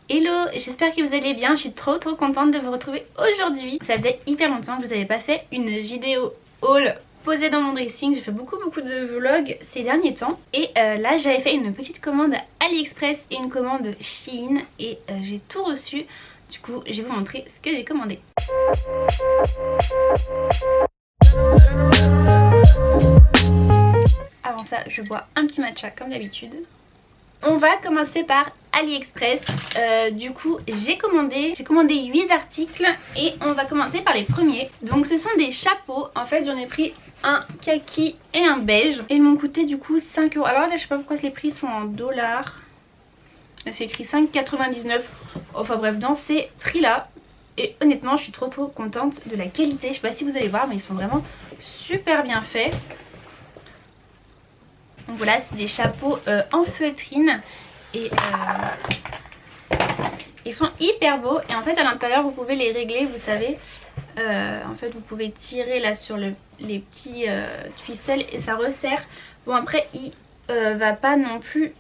Hello, j'espère que vous allez bien, je suis trop contente de vous retrouver aujourd'hui. Ça faisait hyper longtemps que je vous avais pas fait une vidéo haul posée dans mon dressing. J'ai fait beaucoup de vlogs ces derniers temps. Et là j'avais fait une petite commande AliExpress et une commande Shein. Et j'ai tout reçu. Du coup je vais vous montrer ce que j'ai commandé. Avant ça je bois un petit matcha comme d'habitude. On va commencer par AliExpress. Du coup j'ai commandé 8 articles et on va commencer par les premiers. Donc ce sont des chapeaux. En fait j'en ai pris un kaki et un beige et ils m'ont coûté du coup 5 euros. Alors là je sais pas pourquoi les prix sont en dollars. C'est écrit 5,99. Enfin bref, dans ces prix là. Et honnêtement je suis trop contente de la qualité. Je sais pas si vous allez voir mais ils sont vraiment super bien faits. Donc voilà, c'est des chapeaux en feutrine et ils sont hyper beaux. Et en fait à l'intérieur vous pouvez les régler, vous savez. En fait vous pouvez tirer là sur les petits ficelles et ça resserre. Bon après il va pas non plus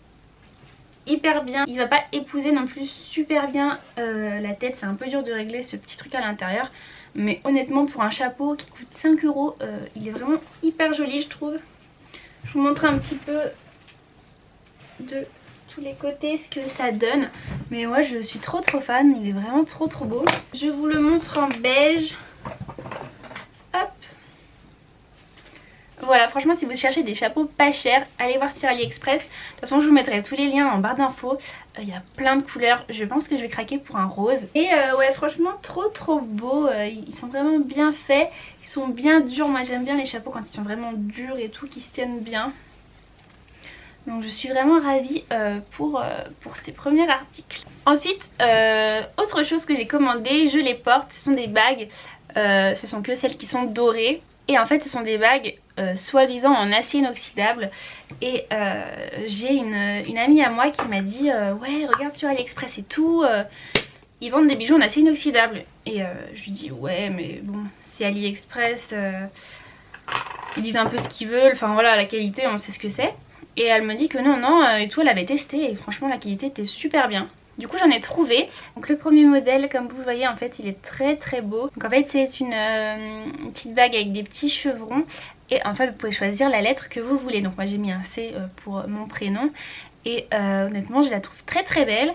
hyper bien, il va pas épouser non plus super bien la tête. C'est un peu dur de régler ce petit truc à l'intérieur. Mais honnêtement pour un chapeau qui coûte 5 euros, il est vraiment hyper joli je trouve. Je vous montre un petit peu de tous les côtés ce que ça donne. Mais moi je suis trop fan, il est vraiment trop beau. Je vous le montre en beige. Hop. Voilà, franchement si vous cherchez des chapeaux pas chers, allez voir sur AliExpress. De toute façon je vous mettrai tous les liens en barre d'infos. Il y a plein de couleurs, je pense que je vais craquer pour un rose. Et ouais franchement trop beau, ils sont vraiment bien faits. Ils sont bien durs, moi j'aime bien les chapeaux quand ils sont vraiment durs et tout, qui se tiennent bien. Donc je suis vraiment ravie pour ces premiers articles. Ensuite, autre chose que j'ai commandé, je les porte, ce sont des bagues. Ce sont que celles qui sont dorées. Et en fait ce sont des bagues soi-disant en acier inoxydable. Et j'ai une amie à moi qui m'a dit ouais regarde sur AliExpress et tout, ils vendent des bijoux en acier inoxydable. Et je lui dis ouais mais bon c'est AliExpress, ils disent un peu ce qu'ils veulent, enfin voilà la qualité on sait ce que c'est. Et elle me dit que non et tout, elle avait testé et franchement la qualité était super bien. Du coup j'en ai trouvé. Donc le premier modèle comme vous le voyez en fait il est très beau. Donc en fait c'est une petite bague avec des petits chevrons. Et en fait vous pouvez choisir la lettre que vous voulez. Donc moi j'ai mis un C pour mon prénom. Et honnêtement je la trouve très belle.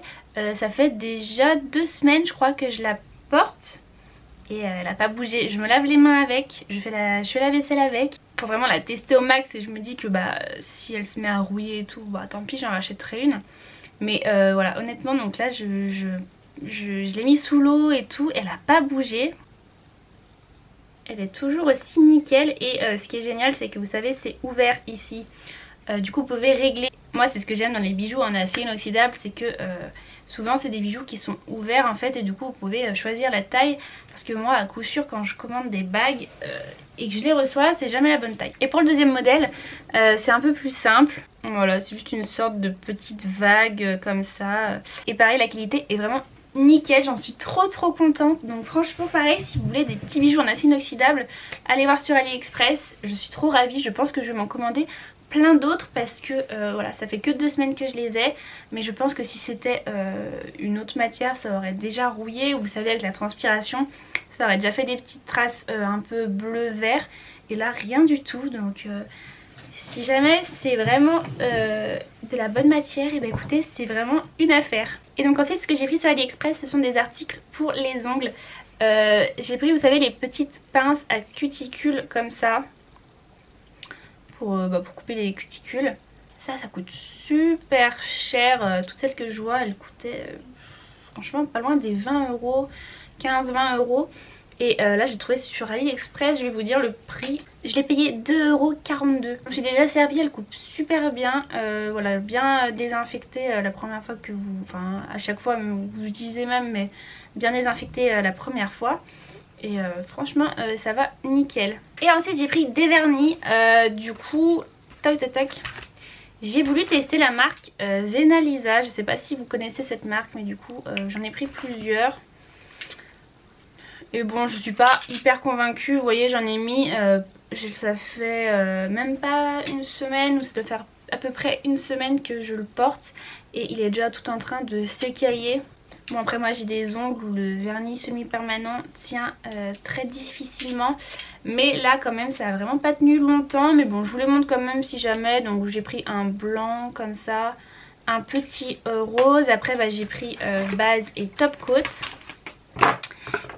Ça fait déjà 2 semaines je crois que je la porte. Et elle a pas bougé. Je me lave les mains avec, je fais la vaisselle avec pour vraiment la tester au max. Et je me dis que bah si elle se met à rouiller et tout, bah tant pis j'en rachèterai une. Mais voilà honnêtement donc là je l'ai mis sous l'eau et tout, elle a pas bougé. Elle est toujours aussi nickel. Et ce qui est génial c'est que vous savez c'est ouvert ici. Du coup vous pouvez régler. Moi c'est ce que j'aime dans les bijoux en acier inoxydable, c'est que souvent c'est des bijoux qui sont ouverts en fait. Et du coup vous pouvez choisir la taille. Parce que moi à coup sûr quand je commande des bagues et que je les reçois c'est jamais la bonne taille. Et pour le deuxième modèle c'est un peu plus simple. Voilà c'est juste une sorte de petite vague comme ça. Et pareil la qualité est vraiment nickel, j'en suis trop contente. Donc franchement pareil si vous voulez des petits bijoux en acier inoxydable, allez voir sur AliExpress. Je suis trop ravie, je pense que je vais m'en commander plein d'autres parce que voilà ça fait que 2 semaines que je les ai. Mais je pense que si c'était une autre matière ça aurait déjà rouillé. Ou vous savez avec la transpiration ça aurait déjà fait des petites traces un peu bleu vert. Et là rien du tout. Donc si jamais c'est vraiment de la bonne matière, et bah écoutez c'est vraiment une affaire. Et donc ensuite ce que j'ai pris sur AliExpress ce sont des articles pour les ongles. J'ai pris vous savez les petites pinces à cuticules comme ça. Pour couper les cuticules. Ça coûte super cher. Toutes celles que je vois elles coûtaient franchement pas loin des 20 euros, 15-20 euros. Et là j'ai trouvé sur AliExpress, je vais vous dire le prix. Je l'ai payé 2,42 €. Je suis déjà servie, elle coupe super bien. Voilà, bien désinfectée la première fois que vous... Enfin à chaque fois vous utilisez même, mais bien désinfectée la première fois. Et franchement ça va nickel. Et ensuite j'ai pris des vernis. Du coup tac j'ai voulu tester la marque Venalisa. Je sais pas si vous connaissez cette marque mais du coup j'en ai pris plusieurs. Et bon je suis pas hyper convaincue. Vous voyez j'en ai mis ça fait même pas une semaine, ou ça doit faire à peu près une semaine que je le porte. Et il est déjà tout en train de s'écailler. Bon après moi j'ai des ongles où le vernis semi-permanent tient très difficilement. Mais là quand même ça a vraiment pas tenu longtemps. Mais bon je vous les montre quand même si jamais. Donc j'ai pris un blanc comme ça, un petit rose. Après bah, j'ai pris base et top coat.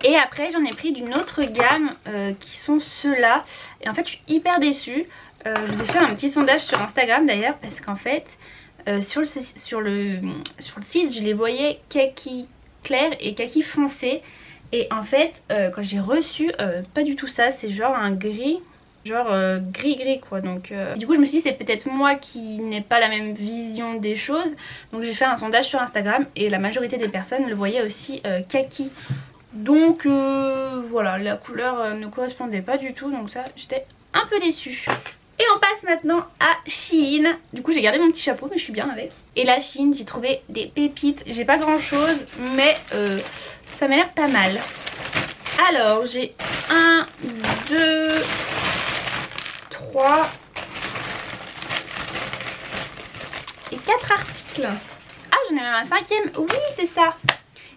Et après j'en ai pris d'une autre gamme qui sont ceux-là. Et en fait je suis hyper déçue. Je vous ai fait un petit sondage sur Instagram d'ailleurs parce qu'en fait sur le site je les voyais kaki clair et kaki foncé. Et en fait quand j'ai reçu pas du tout ça, c'est genre un gris. Genre gris quoi. Donc du coup je me suis dit c'est peut-être moi qui n'ai pas la même vision des choses. Donc j'ai fait un sondage sur Instagram et la majorité des personnes le voyaient aussi kaki. Donc voilà, la couleur ne correspondait pas du tout. Donc ça j'étais un peu déçue. Et on passe maintenant à Shein. Du coup j'ai gardé mon petit chapeau mais je suis bien avec. Et là Shein j'ai trouvé des pépites. J'ai pas grand chose mais ça m'a l'air pas mal. Alors j'ai 1, 2, 3 et 4 articles. Ah j'en ai même un 5e. Oui c'est ça.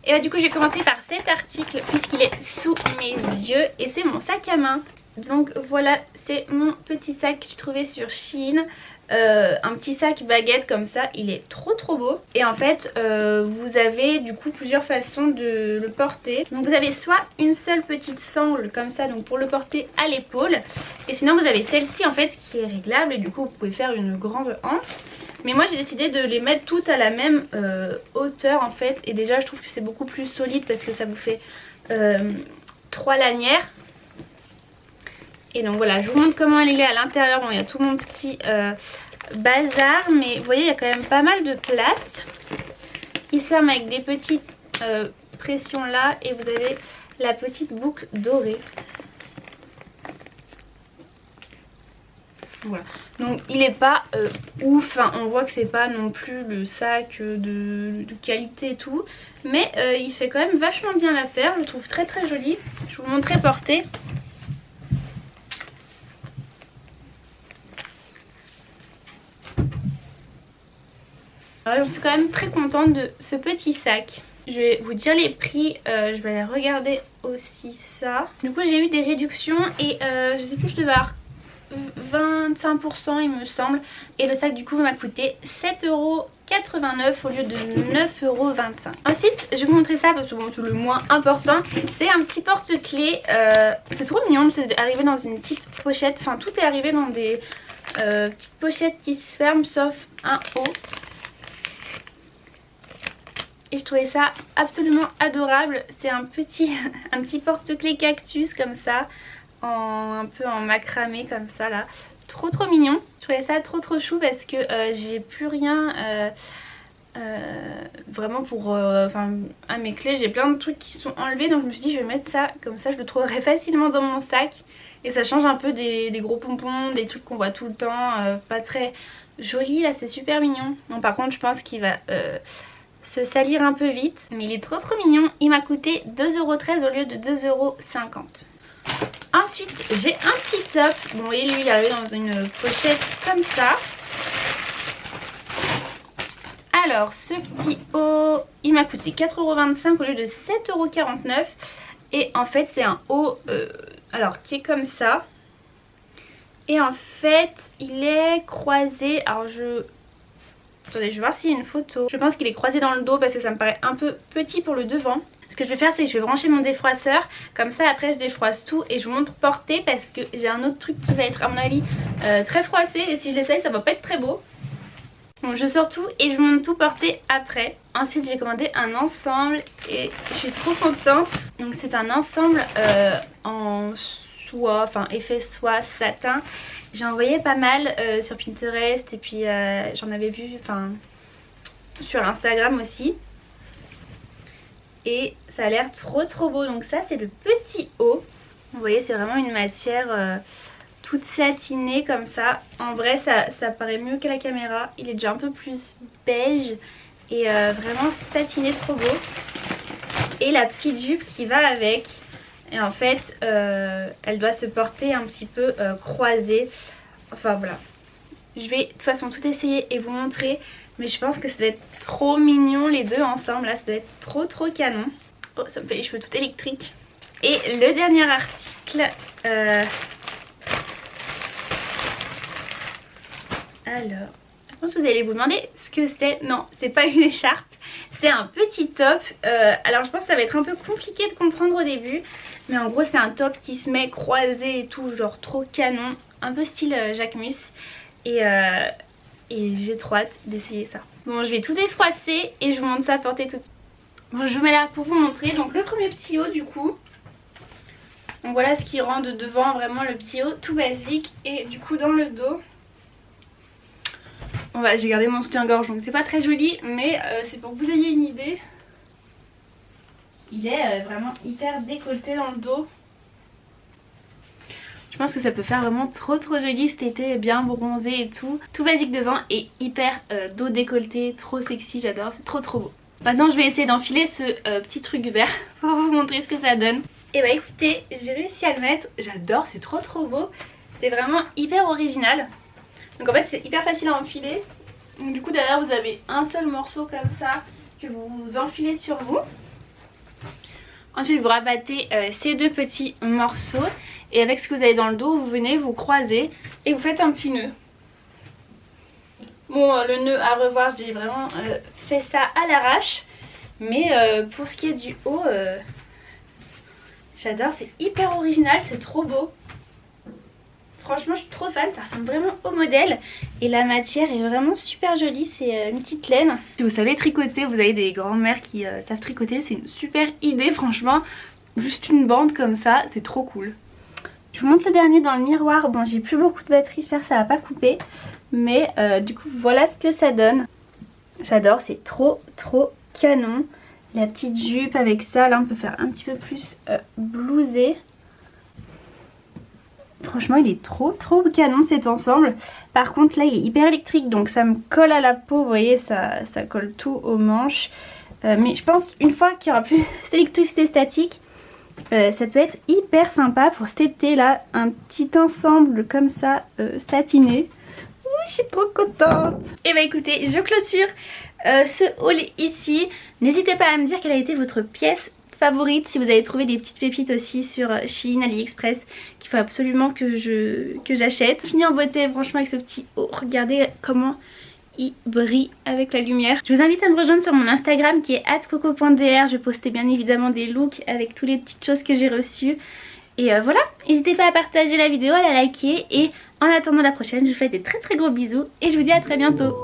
Et bah du coup j'ai commencé par cet article puisqu'il est sous mes yeux. Et c'est mon sac à main. Donc voilà, c'est mon petit sac que j'ai trouvé sur Shein. Un petit sac baguette comme ça, il est trop beau. Et en fait vous avez du coup plusieurs façons de le porter. Donc vous avez soit une seule petite sangle comme ça, donc pour le porter à l'épaule. Et sinon vous avez celle-ci en fait qui est réglable et du coup vous pouvez faire une grande anse. Mais moi j'ai décidé de les mettre toutes à la même hauteur en fait. Et déjà je trouve que c'est beaucoup plus solide parce que ça vous fait 3 lanières. Et donc voilà, je vous montre comment elle est à l'intérieur. Bon, il y a tout mon petit bazar, mais vous voyez, il y a quand même pas mal de place. Il se ferme avec des petites pressions là et vous avez la petite boucle dorée. Voilà. Donc il est pas ouf, hein. On voit que c'est pas non plus le sac de qualité et tout. Mais il fait quand même vachement bien l'affaire, je le trouve très joli. Je vous montrerai porter. Alors, je suis quand même très contente de ce petit sac. Je vais vous dire les prix, je vais aller regarder aussi ça. Du coup j'ai eu des réductions et je sais plus, je devais avoir 25% il me semble. Et le sac du coup m'a coûté 7,89€ au lieu de 9,25€. Ensuite je vais vous montrer ça parce que bon, c'est le moins important. C'est un petit porte-clés, c'est trop mignon, c'est arrivé dans une petite pochette. Enfin tout est arrivé dans des petites pochettes qui se ferment sauf un haut. Et je trouvais ça absolument adorable. C'est un petit porte-clés cactus comme ça, un peu en macramé comme ça là. Trop mignon. Je trouvais ça trop chou parce que j'ai plus rien vraiment pour à mes clés. J'ai plein de trucs qui sont enlevés, donc je me suis dit je vais mettre ça comme ça, je le trouverai facilement dans mon sac. Et ça change un peu des gros pompons, des trucs qu'on voit tout le temps, pas très joli. Là c'est super mignon. Bon par contre je pense qu'il va se salir un peu vite, mais il est trop mignon. Il m'a coûté 2,13€ au lieu de 2,50€. Ensuite j'ai un petit top. Bon vous voyez lui il est arrivé dans une pochette comme ça. Alors ce petit haut il m'a coûté 4,25€ au lieu de 7,49€. Et en fait c'est un haut alors qui est comme ça. Et en fait il est croisé. Alors attendez, je vais voir s'il y a une photo. Je pense qu'il est croisé dans le dos parce que ça me paraît un peu petit pour le devant. Ce que je vais faire c'est que je vais brancher mon défroisseur. Comme ça après je défroisse tout et je vous montre porter parce que j'ai un autre truc qui va être à mon avis très froissé. Et si je l'essaye ça va pas être très beau. Donc je sors tout et je vous montre tout porter après. Ensuite j'ai commandé un ensemble et je suis trop contente. Donc c'est un ensemble en soie, enfin effet soie satin. J'ai envoyé pas mal sur Pinterest et puis j'en avais vu sur Instagram aussi. Et ça a l'air trop beau. Donc ça c'est le petit haut. Vous voyez c'est vraiment une matière toute satinée comme ça. En vrai ça paraît mieux qu'à la caméra. Il est déjà un peu plus beige et vraiment satiné, trop beau. Et la petite jupe qui va avec. Et en fait elle doit se porter un petit peu croisée. Enfin voilà. Je vais de toute façon tout essayer et vous montrer. Mais je pense que ça doit être trop mignon les deux ensemble. Là ça doit être trop canon. Oh, ça me fait les cheveux tout électriques. Et le dernier article... Alors, je pense que vous allez vous demander ce que c'est. Non, c'est pas une écharpe, c'est un petit top. Alors je pense que ça va être un peu compliqué de comprendre au début. Mais en gros c'est un top qui se met croisé et tout, genre trop canon. Un peu style Jacquemus. Et j'ai trop hâte d'essayer ça. Bon, je vais tout défroisser et je vous montre ça porté tout de suite. Bon, je vous mets là pour vous montrer. Donc le premier petit haut du coup. Donc voilà ce qui rend de devant vraiment le petit haut tout basique. Et du coup dans le dos... Bon bah j'ai gardé mon soutien-gorge donc c'est pas très joli. Mais c'est pour que vous ayez une idée. Il est vraiment hyper décolleté dans le dos. Je pense que ça peut faire vraiment trop joli cet été, bien bronzé et tout. Tout basique devant et hyper dos décolleté, trop sexy, j'adore, c'est trop beau. Maintenant je vais essayer d'enfiler ce petit truc vert pour vous montrer ce que ça donne. Et bah écoutez, j'ai réussi à le mettre, j'adore, c'est trop beau. C'est vraiment hyper original. Donc en fait c'est hyper facile à enfiler. Donc du coup derrière vous avez un seul morceau comme ça que vous enfilez sur vous. Ensuite vous rabattez ces deux petits morceaux et avec ce que vous avez dans le dos vous venez vous croiser et vous faites un petit nœud. Bon le nœud à revoir, j'ai vraiment fait ça à l'arrache. Mais pour ce qui est du haut, j'adore, c'est hyper original, c'est trop beau. Franchement je suis trop fan, ça ressemble vraiment au modèle. Et la matière est vraiment super jolie, c'est une petite laine. Si vous savez tricoter, vous avez des grands-mères qui savent tricoter, c'est une super idée franchement. Juste une bande comme ça, c'est trop cool. Je vous montre le dernier dans le miroir. Bon j'ai plus beaucoup de batterie, j'espère que ça va pas couper. Mais du coup voilà ce que ça donne. J'adore, c'est trop canon. La petite jupe avec ça, là on peut faire un petit peu plus blousé. Franchement il est trop canon cet ensemble. Par contre là il est hyper électrique donc ça me colle à la peau. Vous voyez ça colle tout aux manches. Mais je pense une fois qu'il n'y aura plus cette électricité statique, ça peut être hyper sympa pour cet été là. Un petit ensemble comme ça satiné. Ouh, je suis trop contente. Et bah écoutez, je clôture ce haul ici. N'hésitez pas à me dire quelle a été votre pièce favorite, si vous avez trouvé des petites pépites aussi sur Shein, AliExpress qu'il faut absolument que j'achète. Fini en beauté franchement avec ce petit haut, regardez comment il brille avec la lumière. Je vous invite à me rejoindre sur mon Instagram qui est @coco.dr. Je postais bien évidemment des looks avec toutes les petites choses que j'ai reçues. Et voilà, n'hésitez pas à partager la vidéo, à la liker et en attendant la prochaine, je vous fais des très gros bisous et je vous dis à très bientôt.